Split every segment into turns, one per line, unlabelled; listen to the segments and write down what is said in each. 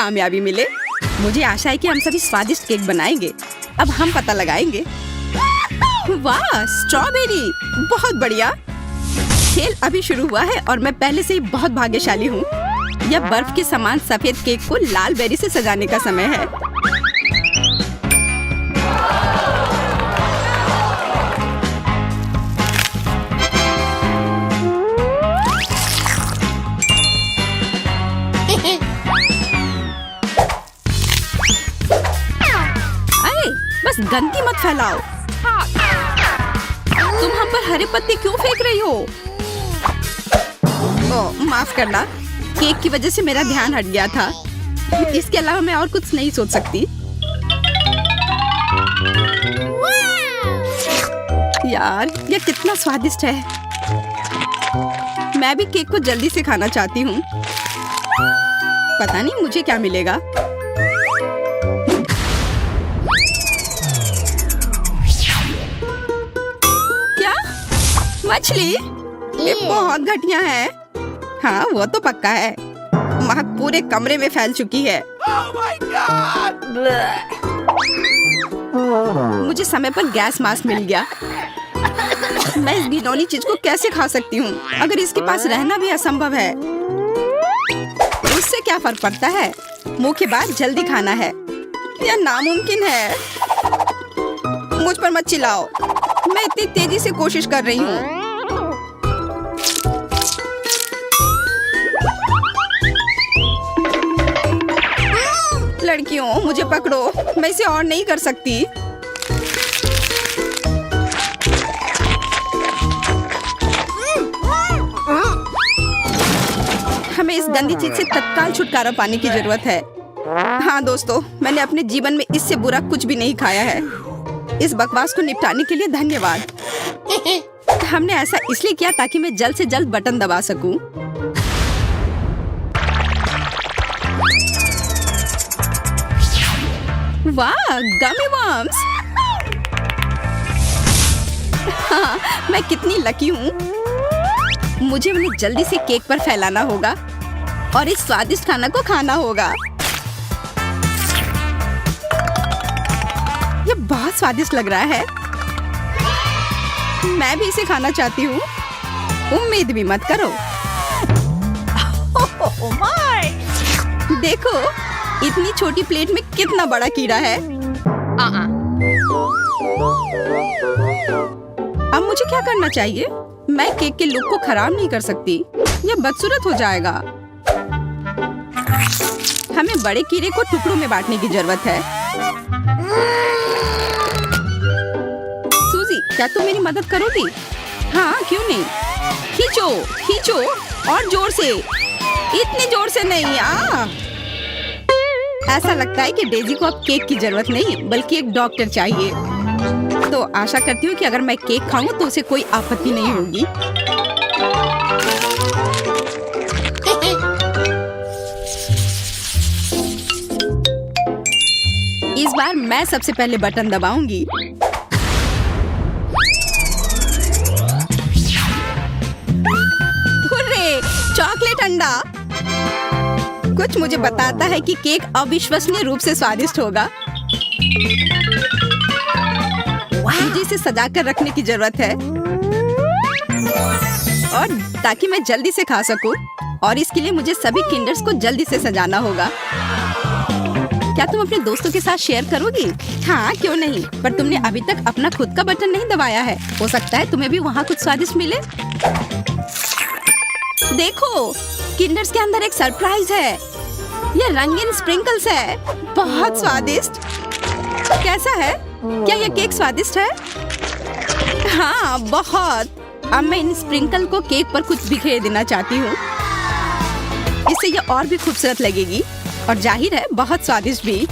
कामयाबी मिले। मुझे आशा है कि हम सभी स्वादिष्ट केक बनाएंगे। अब हम पता लगाएंगे। वाह, स्ट्रॉबेरी, बहुत बढ़िया। खेल अभी शुरू हुआ है और मैं पहले से ही बहुत भाग्यशाली हूँ। यह बर्फ के समान सफेद केक को लाल बेरी से सजाने का समय है। अरे बस गंदगी मत फैलाओ। तुम हम पर हरे पत्ते क्यों फेंक रही हो? ओह, माफ करना, केक की वजह से मेरा ध्यान हट गया था। इसके अलावा मैं और कुछ नहीं सोच सकती। यार, यह कितना स्वादिष्ट है। मैं भी केक को जल्दी से खाना चाहती हूँ। पता नहीं मुझे क्या मिलेगा। क्या? मछली? ये बहुत घटिया है। हाँ, वो तो पक्का है। महक पूरे कमरे में फैल चुकी है। मुझे समय पर गैस मास्क मिल गया। मैं इस घिनौनी चीज को कैसे खा सकती हूँ? अगर इसके पास रहना भी असंभव है, उससे क्या फर्क पड़ता है? मुंह के बाद जल्दी खाना है। यह नामुमकिन है। मुझ पर मत चिल्लाओ। मैं इतनी तेजी से कोशिश कर रही हूँ। लड़कियों, मुझे पकड़ो। मैं इसे और नहीं कर सकती। हमें इस गंदी चीज से तत्काल छुटकारा पाने की जरूरत है। हाँ दोस्तों, मैंने अपने जीवन में इससे बुरा कुछ भी नहीं खाया है। इस बकवास को निपटाने के लिए धन्यवाद। हमने ऐसा इसलिए किया ताकि मैं जल्द से जल्द बटन दबा सकूं। वाह, गमी वर्म्स। हाँ, मैं कितनी लकी हूँ। मुझे उन्हें जल्दी से केक पर फैलाना होगा और इस स्वादिष्ट खाना को खाना होगा। ये बहुत स्वादिष्ट लग रहा है। मैं भी इसे खाना चाहती हूँ। उम्मीद भी मत करो। देखो, इतनी छोटी प्लेट में कितना बड़ा कीड़ा है। अब मुझे क्या करना चाहिए? मैं केक के लुक को खराब नहीं कर सकती। यह बदसूरत हो जाएगा। हमें बड़े कीड़े को टुकड़ों में बांटने की जरूरत है। सूजी, क्या तुम मेरी मदद करोगी? हाँ, क्यों नहीं। खींचो, खींचो और जोर से। इतनी जोर से नहीं। ऐसा लगता है कि डेजी को अब केक की जरूरत नहीं, बल्कि एक डॉक्टर चाहिए। तो आशा करती हूँ कि अगर मैं केक खाऊं तो उसे कोई आपत्ति नहीं होगी। इस बार मैं सबसे पहले बटन दबाऊंगी। हुर्रे, चॉकलेट अंडा। कुछ मुझे बताता है कि केक अविश्वसनीय रूप से स्वादिष्ट होगा। मुझे इसे सजा कर रखने की जरूरत है और ताकि मैं जल्दी से खा सकूं। और इसके लिए मुझे सभी किंडर्स को जल्दी से सजाना होगा। क्या तुम अपने दोस्तों के साथ शेयर करोगी? हाँ, क्यों नहीं। पर तुमने अभी तक अपना खुद का बटन नहीं दबाया है। हो सकता है तुम्हें भी वहाँ कुछ स्वादिष्ट मिले। देखो, किंडर्स के अंदर एक सरप्राइज है। ये रंगीन स्प्रिंकल्स है। बहुत स्वादिष्ट। कैसा है? क्या यह केक स्वादिष्ट है? हाँ, बहुत। अब मैं इन स्प्रिंकल को केक पर कुछ बिखेर देना चाहती हूँ। इससे यह और भी खूबसूरत लगेगी और जाहिर है बहुत स्वादिष्ट भी।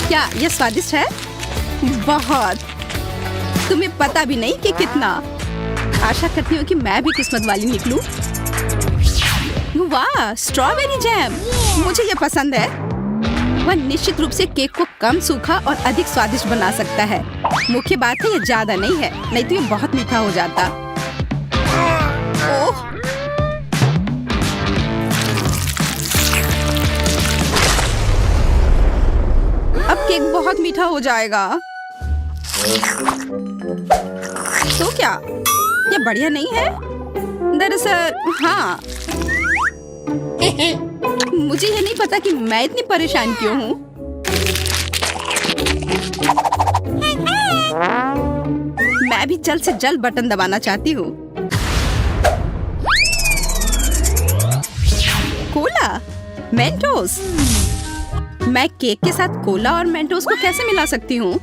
क्या यह स्वादिष्ट है? बहुत। तुम्हें पता भी नहीं कि कितना। आशा करती हूँ कि मैं भी किस्मत वाली निकलूं। वाह, स्ट्रॉबेरी जैम, मुझे ये पसंद है। वह निश्चित रूप से केक को कम सूखा और अधिक स्वादिष्ट बना सकता है। मुख्य बात है ये ज्यादा नहीं है, नहीं तो ये बहुत मीठा हो जाता। ओह, अब केक बहुत मीठा हो जाएगा। तो क्या ये बढ़िया नहीं है? दरअसल हाँ, मुझे ये नहीं पता कि मैं इतनी परेशान क्यों हूँ। मैं भी जल्द से जल्द बटन दबाना चाहती हूँ। Cola, Mentos. मैं केक के साथ कोला और मेंटोस को कैसे मिला सकती हूँ?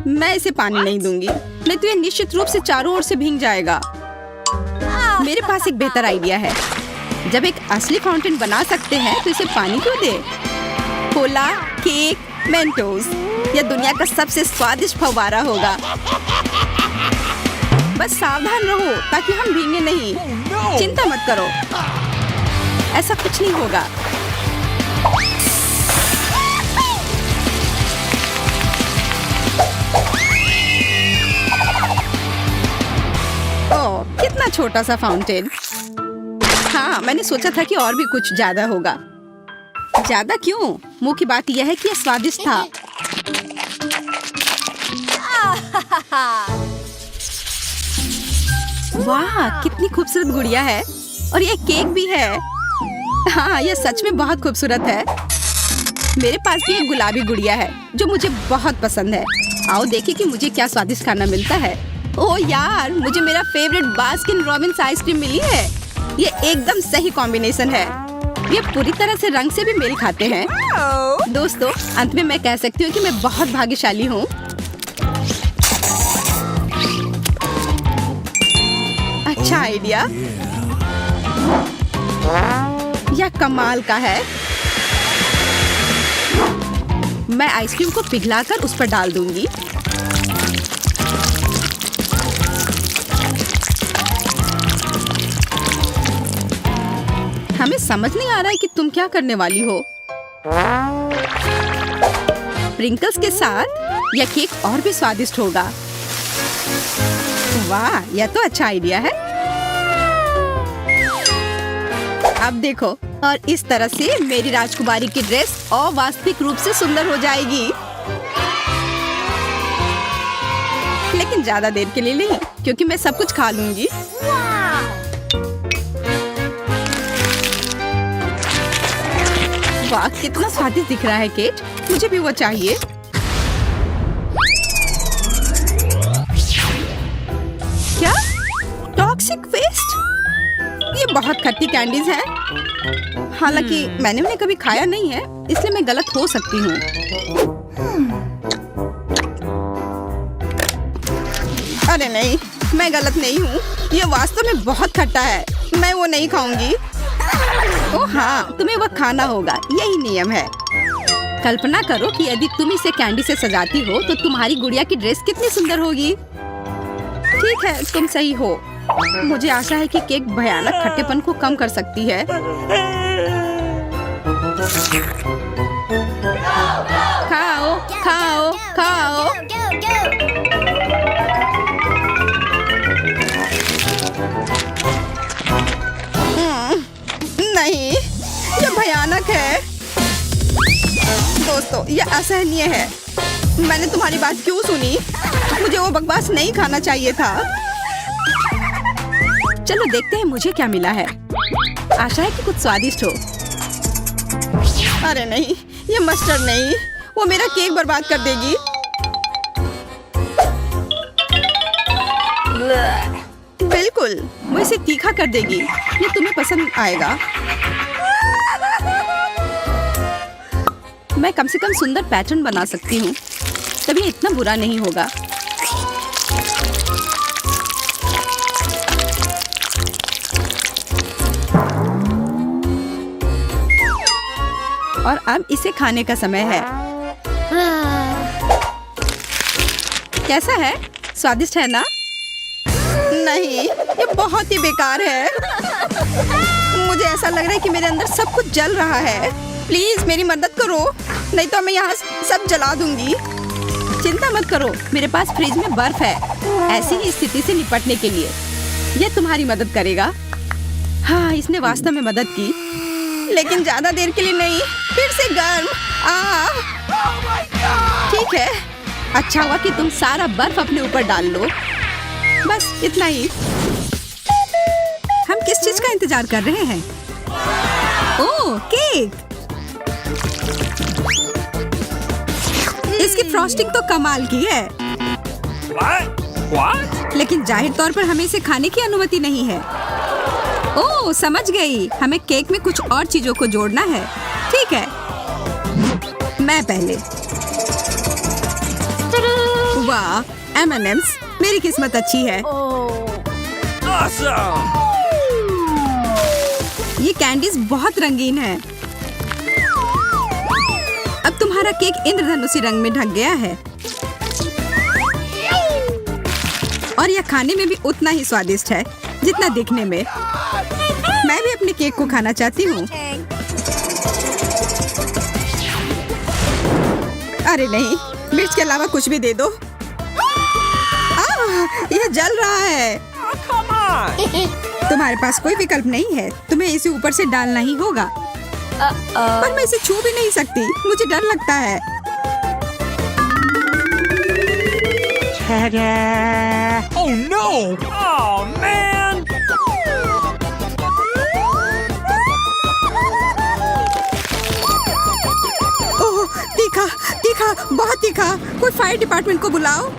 मैं इसे पानी नहीं दूंगी, नहीं तो ये निश्चित रूप से चारों ओर से भीग जाएगा। मेरे पास एक बेहतर आइडिया है। जब एक असली फाउंटेन बना सकते हैं तो इसे पानी क्यों दे? कोला, केक, मेंटोस, यह दुनिया का सबसे स्वादिष्ट फव्वारा होगा। बस सावधान रहो ताकि हम भीगे नहीं। चिंता मत करो, ऐसा कुछ नहीं होगा। ओह, कितना छोटा सा फाउंटेन। हाँ, मैंने सोचा था कि और भी कुछ ज्यादा होगा। ज्यादा क्यों? मुख्य बात यह है कि यह स्वादिष्ट था। वाह, कितनी खूबसूरत गुड़िया है, और ये केक भी है। हाँ, यह सच में बहुत खूबसूरत है। मेरे पास भी एक गुलाबी गुड़िया है जो मुझे बहुत पसंद है। आओ देखें कि मुझे क्या स्वादिष्ट खाना मिलता है। ओह यार, मुझे मेरा फेवरेट बास्किन रॉबिन्स आइसक्रीम मिली है। ये एकदम सही कॉम्बिनेशन है। ये पूरी तरह से रंग से भी मेल खाते हैं। दोस्तों, अंत में मैं कह सकती हूँ कि मैं बहुत भाग्यशाली हूँ। अच्छा आइडिया, यह कमाल का है। मैं आइसक्रीम को पिघलाकर उस पर डाल दूंगी। हमें समझ नहीं आ रहा है कि तुम क्या करने वाली हो। स्प्रिंकल्स के साथ यह केक और भी स्वादिष्ट होगा। वाह, यह तो अच्छा आइडिया है। अब देखो, और इस तरह से मेरी राजकुमारी की ड्रेस अवास्तविक रूप से सुंदर हो जाएगी। लेकिन ज्यादा देर के लिए नहीं, क्योंकि मैं सब कुछ खा लूंगी। वाह, कितना स्वादिष्ट दिख रहा है केट। मुझे भी वो चाहिए। क्या? Toxic waste? ये बहुत खट्टी कैंडीज हैं। हालांकि मैंने उन्हें कभी खाया नहीं है, इसलिए मैं गलत हो सकती हूँ। अरे नहीं, मैं गलत नहीं हूँ। ये वास्तव में बहुत खट्टा है। मैं वो नहीं खाऊंगी। ओह हाँ, तुम्हें वह खाना होगा, यही नियम है। कल्पना करो कि यदि तुम इसे कैंडी से सजाती हो तो तुम्हारी गुड़िया की ड्रेस कितनी सुंदर होगी। ठीक है, तुम सही हो। मुझे आशा है कि केक भयानक खट्टेपन को कम कर सकती है। खाओ, खाओ, खाओ। नहीं, यह भयानक है। दोस्तों, यह असहनीय है। मैंने तुम्हारी बात क्यों सुनी? मुझे वो बकवास नहीं खाना चाहिए था। चलो देखते हैं मुझे क्या मिला है। आशा है कि कुछ स्वादिष्ट हो। अरे नहीं, ये मस्टर्ड नहीं, वो मेरा केक बर्बाद कर देगी। बिल्कुल, वो इसे तीखा कर देगी। ये तुम्हें पसंद आएगा। मैं कम से कम सुंदर पैटर्न बना सकती हूँ, तभी इतना बुरा नहीं होगा। और अब इसे खाने का समय है। कैसा है? स्वादिष्ट है ना? नहीं, ये बहुत ही बेकार है। मुझे ऐसा लग रहा है कि मेरे अंदर सब कुछ जल रहा है। प्लीज मेरी मदद करो, नहीं तो मैं यहाँ सब जला दूंगी। चिंता मत करो, मेरे पास फ्रिज में बर्फ है। ऐसी ही स्थिति से निपटने के लिए यह तुम्हारी मदद करेगा। हाँ, इसने वास्तव में मदद की, लेकिन ज्यादा देर के लिए नहीं। फिर से गर्म। ठीक है, अच्छा हुआ कि तुम सारा बर्फ अपने ऊपर डाल लो। बस इतना ही। हम किस चीज का इंतजार कर रहे हैं? ओह, केक। इसकी फ्रॉस्टिंग तो कमाल की है। What? लेकिन जाहिर तौर पर हमें इसे खाने की अनुमति नहीं है। ओह, समझ गई। हमें केक में कुछ और चीजों को जोड़ना है। ठीक है, मैं पहले। वाह, M&M's। मेरी किस्मत अच्छी है।
Awesome!
ये कैंडीज बहुत रंगीन है। अब तुम्हारा केक इंद्रधनुषी रंग में ढक गया है और यह खाने में भी उतना ही स्वादिष्ट है जितना दिखने में। मैं भी अपने केक को खाना चाहती हूँ। अरे नहीं, मिर्च के अलावा कुछ भी दे दो। यह जल रहा है।
Come on!
तुम्हारे पास कोई विकल्प नहीं है, तुम्हें इसे ऊपर से डालना ही होगा। पर मैं इसे छू भी नहीं सकती, मुझे डर लगता है।
Oh no! Oh man!
ओह, तीखा, तीखा, बहुत तीखा। कोई फायर डिपार्टमेंट को बुलाओ।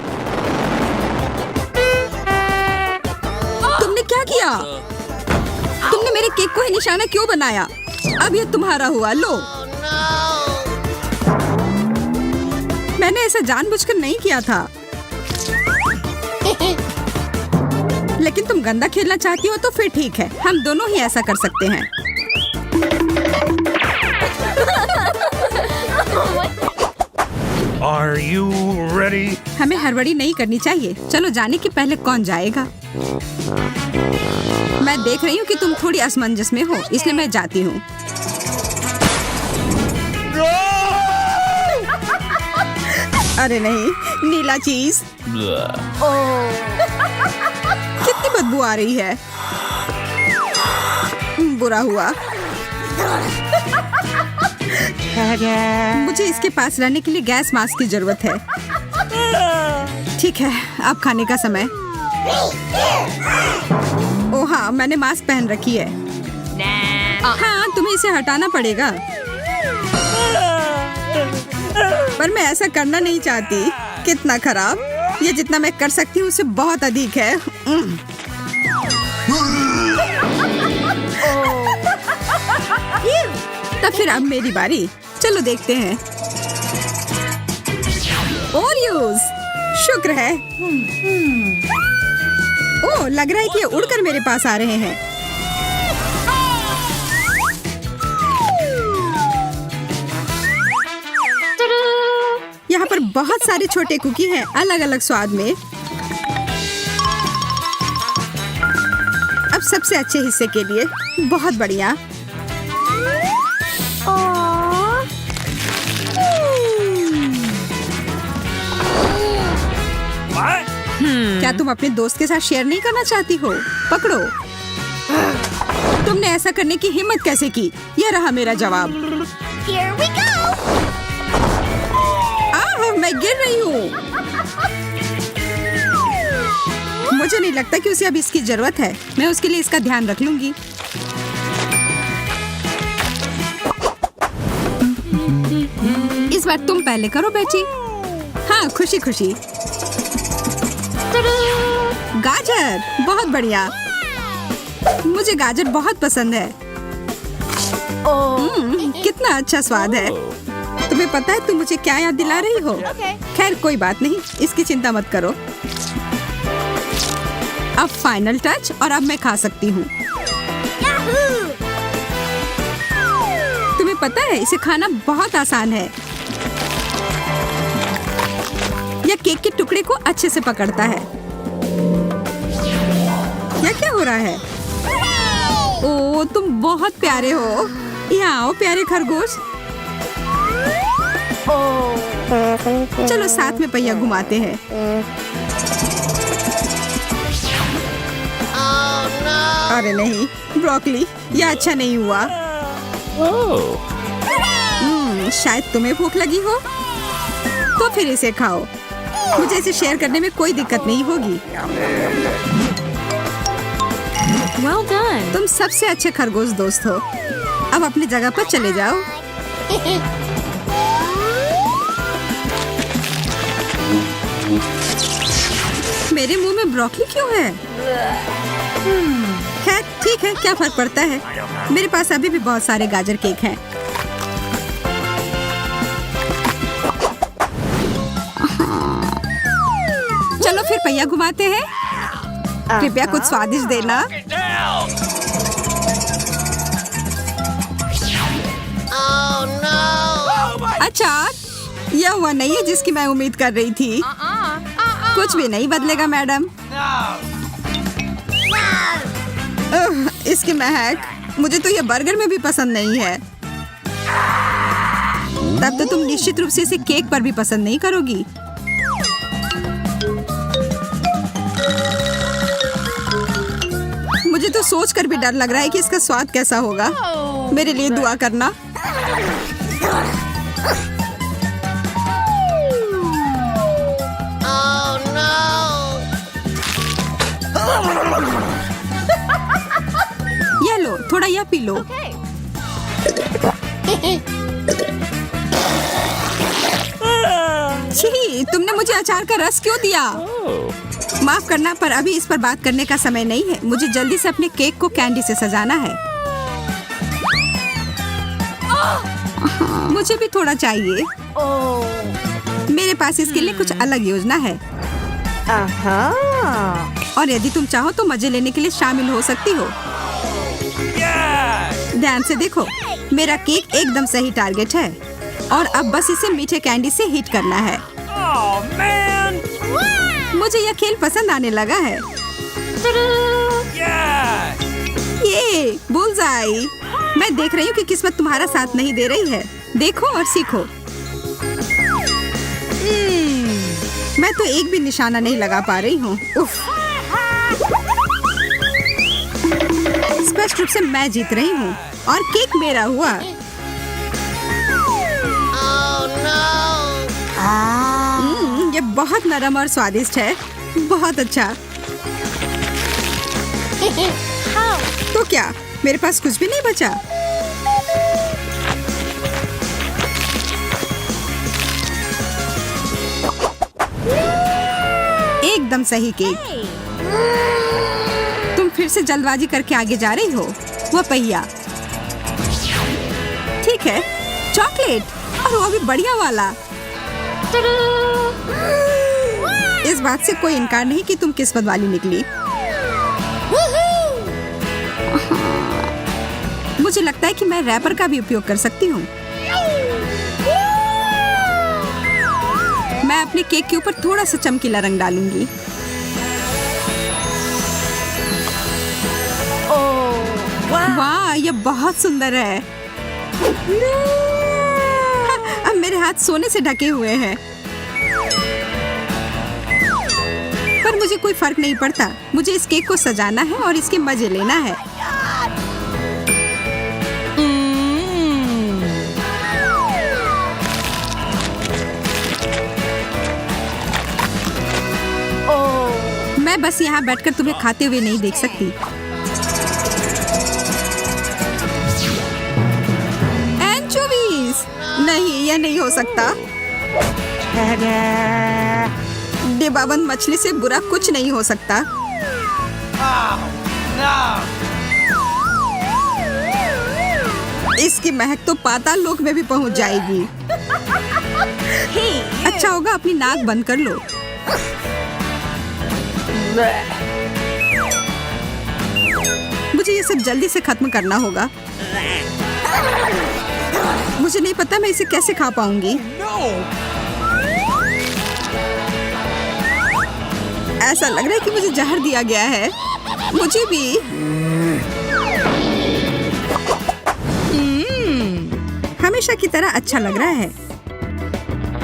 तुमने क्या किया? तुमने मेरे केक को ही निशाना क्यों बनाया? अब ये तुम्हारा हुआ, लो। मैंने ऐसा जानबूझकर नहीं किया था। लेकिन तुम गंदा खेलना चाहती हो तो फिर ठीक है, हम दोनों ही ऐसा कर सकते हैं।
Are you ready?
हमें हड़बड़ी नहीं करनी चाहिए। चलो जाने के पहले कौन जाएगा। मैं देख रही हूँ कि तुम थोड़ी असमंजस में हो, इसलिए मैं जाती हूँ। अरे नहीं, नीला चीज। कितनी बदबू आ रही है। बुरा हुआ। मुझे इसके पास रहने के लिए गैस मास्क की जरूरत है। ठीक है, अब खाने का समय। ओह हाँ, मैंने मास्क पहन रखी है। हाँ, तुम्हें इसे हटाना पड़ेगा। पर मैं ऐसा करना नहीं चाहती। कितना खराब। ये जितना मैं कर सकती हूँ उससे बहुत अधिक है। तब फिर अब मेरी बारी। चलो देखते हैं। ओरियोस, शुक्र है। ओह, लग रहा है कि ये उड़कर मेरे पास आ रहे हैं। यहाँ पर बहुत सारे छोटे कुकी हैं, अलग अलग स्वाद में। अब सबसे अच्छे हिस्से के लिए बहुत बढ़िया।
What?
क्या तुम अपने दोस्त के साथ शेयर नहीं करना चाहती हो? पकड़ो। तुमने ऐसा करने की हिम्मत कैसे की? यह रहा मेरा जवाब।
Here we go!
मैं गिर रही हूँ। मुझे नहीं लगता कि उसे अब इसकी जरूरत है। मैं उसके लिए इसका ध्यान रख लूंगी। इस बार तुम पहले करो बेची। हाँ, खुशी खुशी। गाजर, बहुत बढ़िया। मुझे गाजर बहुत पसंद है। कितना अच्छा स्वाद है। तुम्हें पता है तुम मुझे क्या याद दिला रही हो? खैर कोई बात नहीं, इसकी चिंता मत करो। अब फाइनल टच, और अब मैं खा सकती हूँ। तुम्हें पता है इसे खाना बहुत आसान है। यह केक के टुकड़े को अच्छे से पकड़ता है। रहा है? ओ, तुम बहुत प्यारे हो। यहाँ आओ प्यारे खरगोश। चलो साथ में पहिया घुमाते हैं। अरे नहीं ब्रोकली, यह अच्छा नहीं हुआ। शायद तुम्हें भूख लगी हो, तो फिर इसे खाओ। मुझे इसे शेयर करने में कोई दिक्कत नहीं होगी।
Well done.
तुम सबसे अच्छे खरगोश दोस्त हो। अब अपनी जगह पर चले जाओ। मेरे मुंह में ब्रोकली क्यों है? खैर ठीक है, क्या फर्क पड़ता है। मेरे पास अभी भी बहुत सारे गाजर केक हैं। चलो फिर पहिया घुमाते हैं। कृपया कुछ स्वादिष्ट देना। अच्छा, यह हुआ नहीं है जिसकी मैं उम्मीद कर रही थी। कुछ भी नहीं बदलेगा मैडम। इसकी महक, मुझे तो यह बर्गर में भी पसंद नहीं है। तब तो तुम निश्चित रूप से इसे केक पर भी पसंद नहीं करोगी। मुझे तो सोचकर भी डर लग रहा है कि इसका स्वाद कैसा होगा। मेरे लिए दुआ करना। ये लो, थोड़ा यह पी लो। छी, तुमने मुझे अचार का रस क्यों दिया? माफ करना, पर अभी इस पर बात करने का समय नहीं है। मुझे जल्दी से अपने केक को कैंडी से सजाना है। मुझे भी थोड़ा चाहिए। मेरे पास इसके लिए कुछ अलग योजना है। और यदि तुम चाहो तो मजे लेने के लिए शामिल हो सकती हो। ध्यान से देखो, मेरा केक एकदम सही टारगेट है। और अब बस इसे मीठे कैंडी से हिट करना है। मुझे यह खेल पसंद आने लगा है। ये बुलजाई। मैं देख रही हूँ कि किस्मत तुम्हारा साथ नहीं दे रही है। देखो और सीखो। मैं तो एक भी निशाना नहीं लगा पा रही हूँ। स्पष्ट रूप से मैं जीत रही हूँ और केक मेरा हुआ। ये बहुत नरम और स्वादिष्ट है। बहुत अच्छा। तो क्या मेरे पास कुछ भी नहीं बचा? एकदम सही केक। तुम फिर से जल्दबाजी करके आगे जा रही हो। वह पहिया। ठीक है, चॉकलेट, और वो भी बढ़िया वाला। इस बात से कोई इनकार नहीं कि तुम किस्मत वाली निकली। मुझे लगता है कि मैं रैपर का भी उपयोग कर सकती हूँ। मैं अपने केक के ऊपर थोड़ा सा चमकीला रंग डालूंगी। वाह, यह बहुत सुंदर है। अब मेरे हाथ सोने से ढके हुए हैं। पर मुझे कोई फर्क नहीं पड़ता। मुझे इस केक को सजाना है और इसके मजे लेना है। मैं बस यहाँ बैठकर तुम्हें खाते हुए नहीं देख सकती। एंचोवीज! नहीं, यह नहीं हो सकता। डिब्बाबंद मछली से बुरा कुछ नहीं हो सकता। इसकी महक तो पाताल लोक में भी पहुंच जाएगी। अच्छा होगा अपनी नाक बंद कर लो। मुझे ये सब जल्दी से खत्म करना होगा। मुझे नहीं पता मैं इसे कैसे खा पाऊंगी। ऐसा लग रहा है कि मुझे जहर दिया गया है। मुझे भी। हमेशा की तरह अच्छा लग रहा है।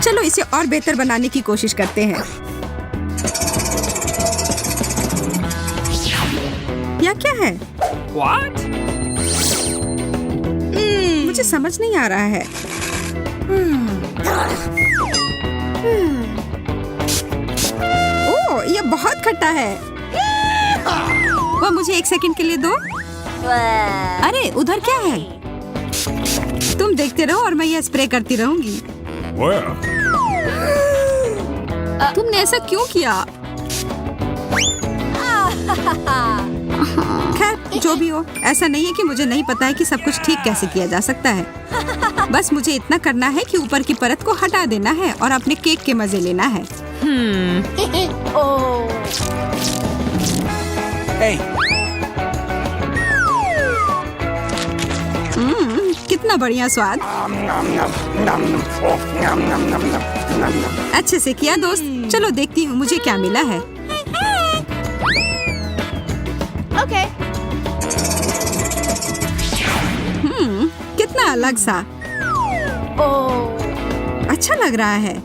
चलो इसे और बेहतर बनाने की कोशिश करते हैं। या क्या है?
What?
मुझे समझ नहीं आ रहा है। ओह, ये बहुत खट्टा है। वह मुझे 1 सेकंड के लिए दो। अरे उधर क्या है? तुम देखते रहो और मैं यह स्प्रे करती रहूंगी।
Well.
तुमने ऐसा क्यों किया? खैर जो भी हो, ऐसा नहीं है कि मुझे नहीं पता है कि सब कुछ ठीक कैसे किया जा सकता है। बस मुझे इतना करना है कि ऊपर की परत को हटा देना है और अपने केक के मजे लेना है।
Hey.
कितना बढ़िया स्वाद। अच्छे से किया दोस्त। चलो देखती हूँ मुझे क्या मिला है।
Okay.
कितना अलग सा। अच्छा लग रहा है।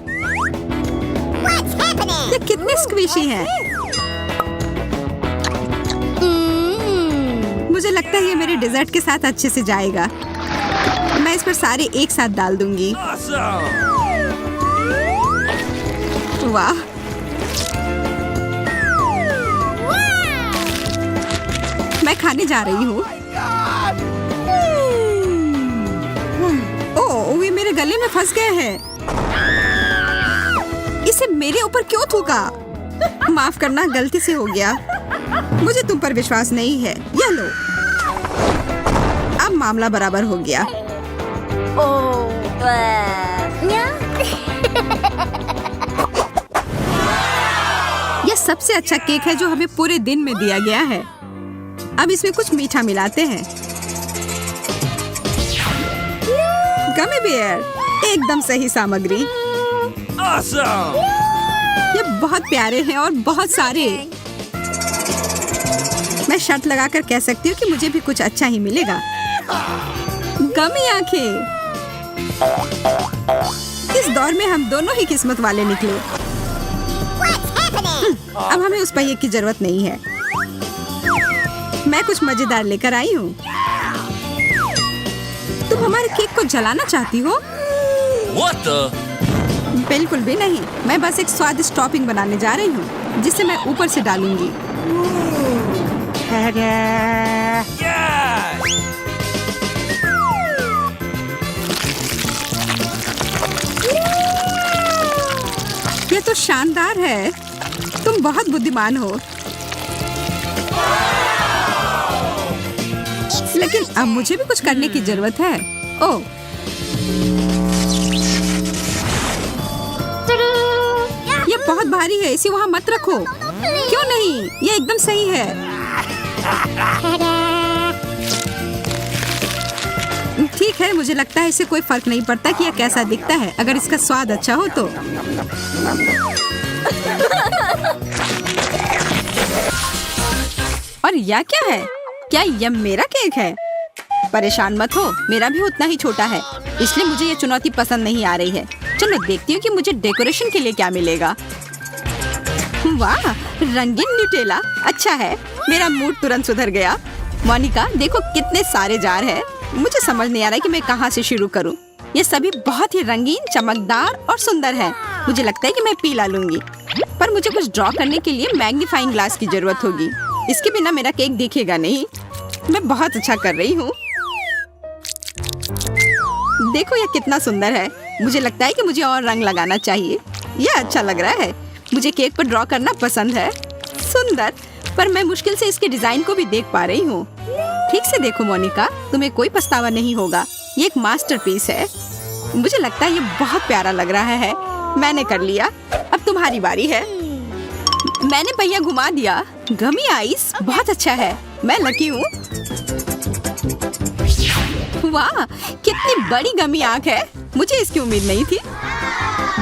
ये कितनी स्क्विशी है। मुझे लगता है ये मेरे डेजर्ट के साथ अच्छे से जाएगा। मैं इस पर सारे एक साथ डाल दूंगी।
Awesome.
वाह, मैं खाने जा रही हूँ। ओह, ये मेरे गले में फंस गए हैं। इसे मेरे ऊपर क्यों थूका? माफ करना, गलती से हो गया। मुझे तुम पर विश्वास नहीं है। ये लो। अब मामला बराबर हो गया। यह सबसे अच्छा केक है जो हमें पूरे दिन में दिया गया है। अब इसमें कुछ मीठा मिलाते हैं। गमी बेयर, एकदम सही सामग्री।
Awesome.
ये बहुत प्यारे हैं और बहुत सारे। मैं शर्त लगाकर कह सकती हूँ कि मुझे भी कुछ अच्छा ही मिलेगा। गमी आंखें। इस दौर में हम दोनों ही किस्मत वाले निकले। अब हमें उस पहिए की जरूरत नहीं है। मैं कुछ मजेदार लेकर आई हूँ। तुम हमारे केक को जलाना चाहती हो?
What the?
बिल्कुल भी नहीं। मैं बस एक स्वादिष्ट टॉपिंग बनाने जा रही हूँ जिसे मैं ऊपर से डालूंगी।
Yes.
ये तो शानदार है। तुम बहुत बुद्धिमान हो। लेकिन अब मुझे भी कुछ करने की जरूरत है। ओह, ये बहुत भारी है। इसे वहाँ मत रखो। क्यों नहीं? ये एकदम सही है। ठीक है, मुझे लगता है इसे कोई फर्क नहीं पड़ता कि यह कैसा दिखता है, अगर इसका स्वाद अच्छा हो तो। और यह क्या है? क्या यह मेरा केक है? परेशान मत हो, मेरा भी उतना ही छोटा है, इसलिए मुझे ये चुनौती पसंद नहीं आ रही है। चलो देखती हूँ कि मुझे डेकोरेशन के लिए क्या मिलेगा। वाह, रंगीन न्यूटेला। अच्छा है, मेरा मूड तुरंत सुधर गया। मोनिका, देखो कितने सारे जार हैं। मुझे समझ नहीं आ रहा है कि मैं कहाँ से शुरू करूँ। ये सभी बहुत ही रंगीन, चमकदार और सुंदर है। मुझे लगता है कि मैं पीला लूंगी, पर मुझे कुछ ड्रॉ करने के लिए मैग्नीफाइंग ग्लास की जरूरत होगी। इसके बिना मेरा केक दिखेगा नहीं। मैं बहुत अच्छा कर रही हूँ। देखो यह कितना सुंदर है। मुझे लगता है कि मुझे और रंग लगाना चाहिए। यह अच्छा लग रहा है। मुझे केक पर ड्रॉ करना पसंद है। सुंदर, पर मैं मुश्किल से इसके डिजाइन को भी देख पा रही हूँ। ठीक से देखो मोनिका, तुम्हें कोई पछतावा नहीं होगा। ये एक मास्टरपीस है। मुझे लगता है ये बहुत प्यारा लग रहा है। मैंने कर लिया, अब तुम्हारी बारी है। मैंने पहिया घुमा दिया। गमी आइस बहुत अच्छा है। मैं लकी हूँ। वाह, कितनी बड़ी गमी आंख है। मुझे इसकी उम्मीद नहीं थी।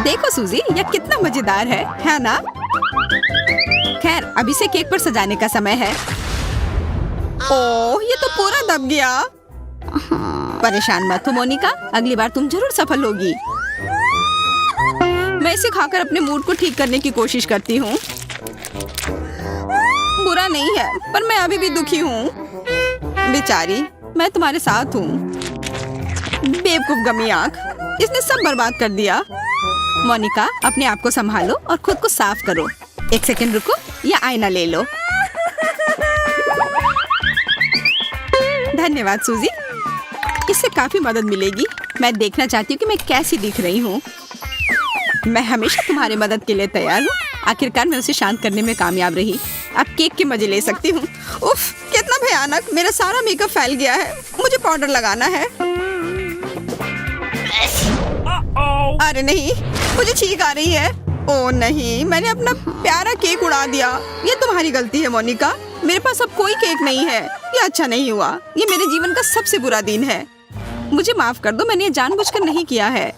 देखो सूजी, यह कितना मजेदार है ना? खैर अभी से केक पर सजाने का समय है। ओह, ये तो पूरा दब गया। परेशान मत हो मोनिका, अगली बार तुम जरूर सफल होगी। मैं इसे खाकर अपने मूड को ठीक करने की कोशिश करती हूँ। बुरा नहीं है, पर मैं अभी भी दुखी हूँ। बेचारी, मैं तुम्हारे साथ हूँ। बेवकूफ गमी आंख, इसने सब बर्बाद कर दिया। मोनिका, अपने आप को संभालो और खुद को साफ करो। एक सेकंड रुको, या आईना ले लो। धन्यवाद सूजी, इससे काफी मदद मिलेगी। मैं देखना चाहती हूँ कि मैं कैसी दिख रही हूँ। मैं हमेशा तुम्हारी मदद के लिए तैयार हूँ। आखिरकार मैं उसे शांत करने में कामयाब रही। अब केक के मजे ले सकती हूँ। उफ, कितना भयानक, मेरा सारा मेकअप फैल गया है। मुझे पाउडर लगाना है। अरे नहीं, मुझे छींक आ रही है। ओह नहीं, मैंने अपना प्यारा केक उड़ा दिया। ये तुम्हारी गलती है मोनिका। मेरे पास अब कोई केक नहीं है। ये अच्छा नहीं हुआ। ये मेरे जीवन का सबसे बुरा दिन है। मुझे माफ कर दो, मैंने ये जानबूझकर नहीं किया है।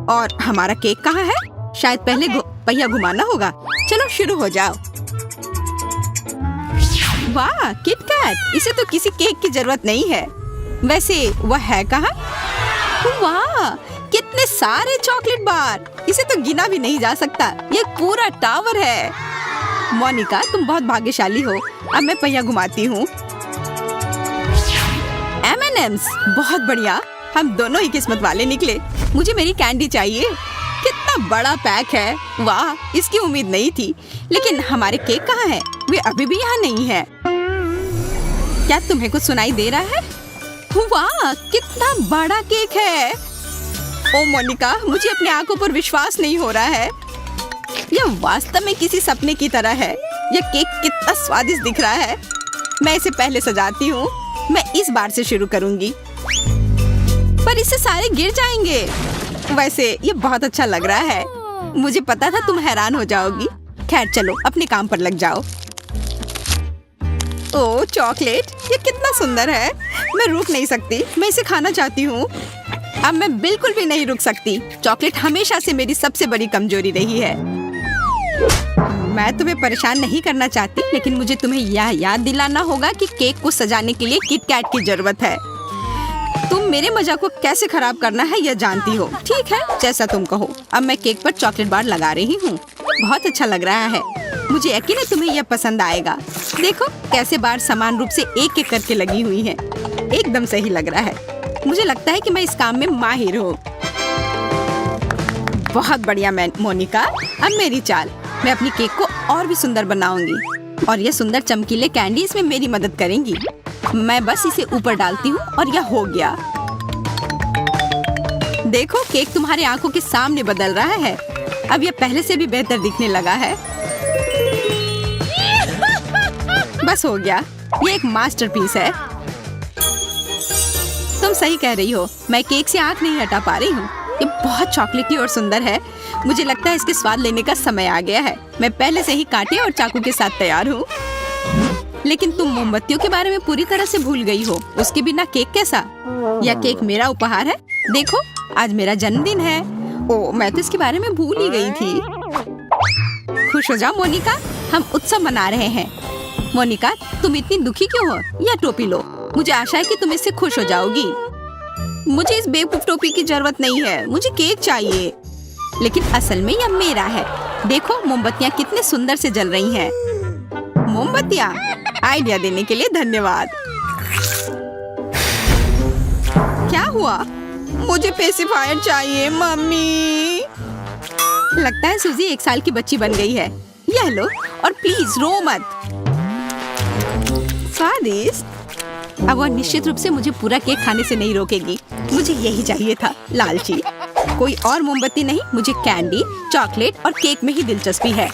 और हमारा केक कहाँ है? शायद पहले पहिया घुमाना होगा। चलो शुरू हो जाओ। वाह, किटकैट, इसे तो किसी केक की जरूरत नहीं है। वैसे वह है कहाँ? वाह, कितने सारे चॉकलेट बार, इसे तो गिना भी नहीं जा सकता। ये पूरा टावर है। मोनिका, तुम बहुत भाग्यशाली हो। अब मैं पहिया घुमाती हूँ। M&M's, बहुत बढ़िया। हम दोनों ही किस्मत वाले निकले। मुझे मेरी कैंडी चाहिए। कितना बड़ा पैक है। वाह, इसकी उम्मीद नहीं थी। लेकिन हमारे केक कहाँ हैं? वे अभी भी यहाँ नहीं है। क्या तुम्हें कुछ सुनाई दे रहा है? वाह, कितना बड़ा केक है। ओ मोनिका, मुझे अपनी आंखों पर विश्वास नहीं हो रहा है। यह वास्तव में किसी सपने की तरह है। यह केक कितना स्वादिष्ट दिख रहा है। मैं इसे पहले सजाती हूँ। मैं इस बार से शुरू करूँगी, पर इससे सारे गिर जाएंगे। वैसे ये बहुत अच्छा लग रहा है। मुझे पता था तुम हैरान हो जाओगी। खैर चलो, अपने काम पर लग जाओ। ओह चॉकलेट, ये कितना सुंदर है। मैं रुक नहीं सकती, मैं इसे खाना चाहती हूँ। अब मैं बिल्कुल भी नहीं रुक सकती। चॉकलेट हमेशा से मेरी सबसे बड़ी कमजोरी रही है। मैं तुम्हें परेशान नहीं करना चाहती, लेकिन मुझे तुम्हें यह याद दिलाना होगा कि केक को सजाने के लिए किटकैट की जरूरत है। तुम मेरे मजाक को कैसे खराब करना है यह जानती हो। ठीक है, जैसा तुम कहो। अब मैं केक पर चॉकलेट बार लगा रही हूँ। बहुत अच्छा लग रहा है। मुझे यकीन है तुम्हें यह पसंद आएगा। देखो कैसे बार समान रूप से एक एक करके लगी हुई हैं। एकदम सही लग रहा है। मुझे लगता है कि मैं इस काम में माहिर हूँ। बहुत बढ़िया मोनिका, अब मेरी चाल। मैं अपनी केक को और भी सुंदर बनाऊंगी और ये सुंदर चमकीले कैंडी इसमें मेरी मदद करेंगी। मैं बस इसे ऊपर डालती हूँ और यह हो गया। देखो, केक तुम्हारी आंखों के सामने बदल रहा है। अब यह पहले से भी बेहतर दिखने लगा है। बस हो गया। ये एक मास्टरपीस है। तुम सही कह रही हो, मैं केक से आंख नहीं हटा पा रही हूँ। ये बहुत चॉकलेटी और सुंदर है। मुझे लगता है इसके स्वाद लेने का समय आ गया है। मैं पहले से ही कांटे और चाकू के साथ तैयार हूँ। लेकिन तुम मोमबत्तियों के बारे में पूरी तरह से भूल गई हो। उसके बिना केक कैसा? यह केक मेरा उपहार है। देखो, आज मेरा जन्मदिन है। ओह, मैं तो इसके बारे में भूल ही गई थी। खुश हो जाओ मोनिका, हम उत्सव मना रहे हैं। मोनिका, तुम इतनी दुखी क्यों हो? यह टोपी लो। मुझे आशा है कि तुम इससे खुश हो जाओगी। मुझे इस बेवकूफ टोपी की जरूरत नहीं है। मुझे केक चाहिए। लेकिन असल में यह मेरा है। देखो, मोमबत्तियाँ कितने सुंदर से जल रही हैं। मोमबत्तियाँ, आइडिया देने के लिए धन्यवाद। क्या हुआ? मुझे पेसिफायर चाहिए मम्मी। लगता है सूजी 1 साल की बच्ची बन गई है। यह लो, और प्लीज रो मत। स्वादिष्ट। अब वह निश्चित रूप से मुझे पूरा केक खाने से नहीं रोकेगी। मुझे यही चाहिए था, लालची। कोई और मोमबत्ती नहीं, मुझे कैंडी, चॉकलेट और केक में ही दिलचस्पी है।